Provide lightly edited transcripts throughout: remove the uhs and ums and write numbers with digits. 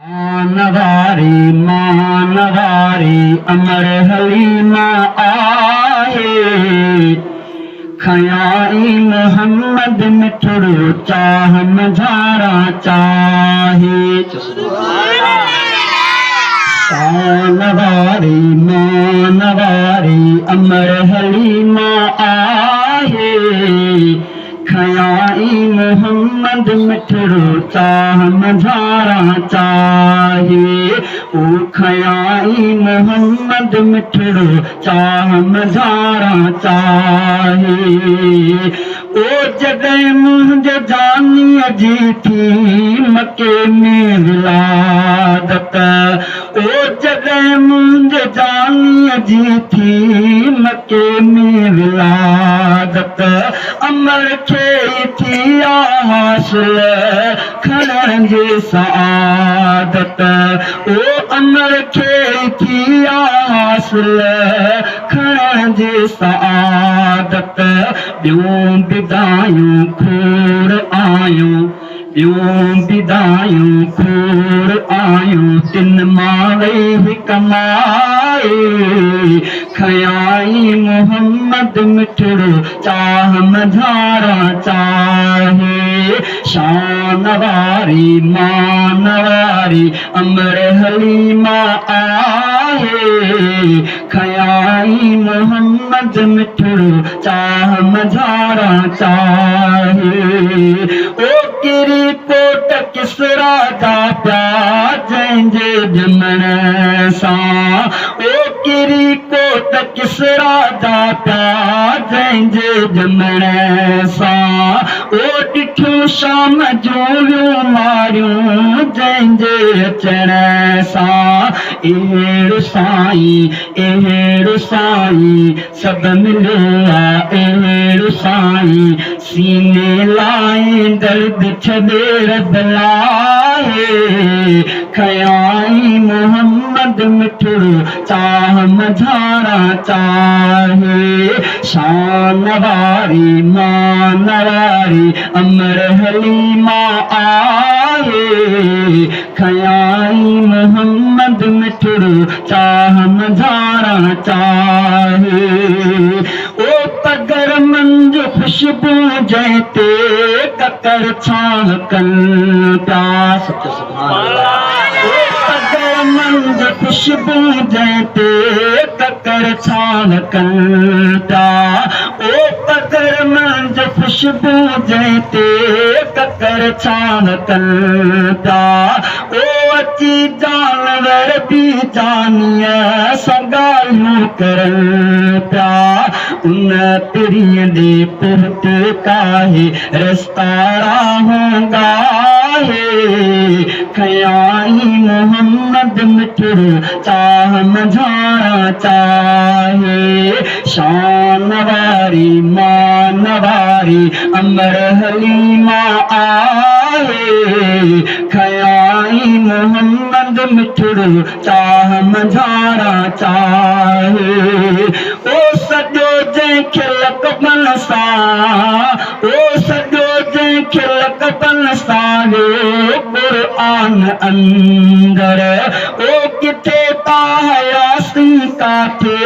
नवारी मानवारी अमर हलीमा आए खयाई मोहम्मद मिठड़ो चाह मझारा चाहे नवारी मानवारी अमर हलीमा आए खयाई मोहम्मद मिठड़ो चाह मझारा चाहे ओ खयाई मोहम्मद मिठड़ो चाह मझारा चाहे ओ जॾहिं मुंहिंजे जानीअ जी थी मके में विलादत ओ जॾहिं मुंहिंजे जानीअ जी थी मके में विलादत अमर खे थी हासिल खणण जी सआदत ओ अमर खे थी हासिल खणण जी सआदत ॿियूं बिदायूं खोड़ आयूं ॿियूं बिदायूं खोड़ आयूं तिन मां वेही कमाए खयाई मोहम्मद मिठड़ो चाह मझारा चाहे शान वारी मान वारी अमर हलीमा आहे खयाई मोहम्मद मिठड़ो चाह मझारा चाहे ओ किरी कोट किसरा जा प्यार जंहिंजे ॼमण सां ओ किरी कोट किसरा जा प्यार जंहिंजे ॼमण सां ओ ॾिठियूं शाम जूं मारियूं जंहिंजे अचण सां अहिड़ो साईं सभु मिलियो आहे अहिड़ो साईं सीने लाइ दर्द छॾे रब लाहे खयाई मोहम्मद मिठड़ो चाह मझारा चाहे शान वारी मान वारी अमर हलीमा आहे खयाई मोहम्मद मिठड़ो चाह मझारा चाहे ओ पगर मंज खुशबू जैते ककर छाह कन प्यास ओ पगर मंज खुशबू जैते ककर छाह कन प्या ओ पगर मंज खुशबू जैते ककर छाह कन प्या ओ अची जानवर बि जानिया सगायूं करन प्या उन पिरीअ ॾे पुरत काहे रस्तारा होंदा है खयाई मोहम्मद मिठड़ो चाह मझारा चाहे शान वारी मान वारी अमर हलीमा आहे खयाई मोहम्मद मिठड़ो चाह मझारा चाहे ओ सॼो जंहिंखे लकबन सां ओ सॼो जंहिंखे लकबन सां क़ुरान अंदर ओ किथे तायासीं काथे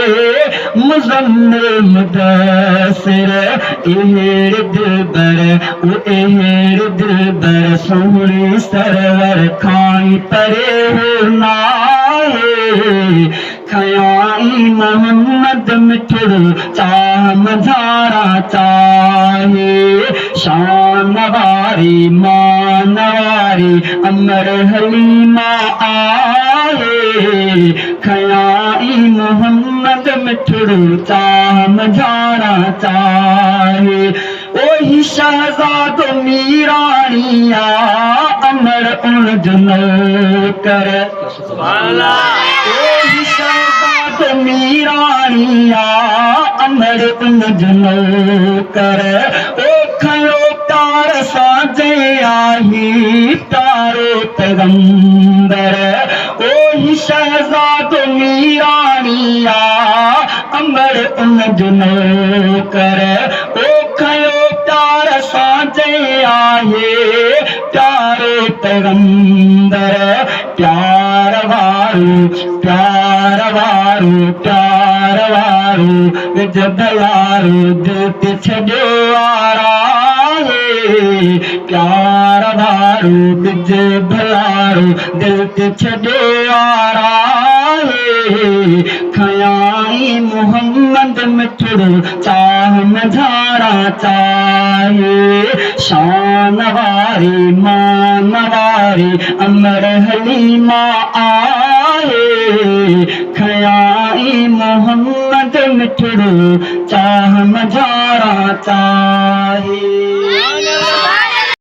मुज़म्मिल मुदस्सिर अहिड़े दिलबर ओ अहिड़े दिलबर सोहणे सरवर खां परे हो नाहे खयाई मोहम्मद मिठड़ो चाह मझारा चाहे शान वारी मान वारी अमर हलीमा आहे खयाई मोहम्मद मिठड़ो चाह मझारा चाहे ओही शहज़ादो मीराणिया अमर उन जो नौकर ओही शहज़ादो मीराणिया अमर उन जो नौकर ओ खयो तार साजे आही तारो पैगंबर ओही शहज़ादो मीराणिया अमर उन जो नौकर ओ खयो तार साजे आहे तारो पैगंबर प्यार वारू प्यार वारू प्यार वारू विज भलारू दिल ते छॾियो आरा प्यार वारू विज भलारू दिल ते छॾियो आरा खयाई मोहम्मद मिठड़ो चाह मझारा चाहे शान वारी मान वारी अमर हलीमा आए खयाई मोहम्मद मिठड़ो चाह मझारा चाहे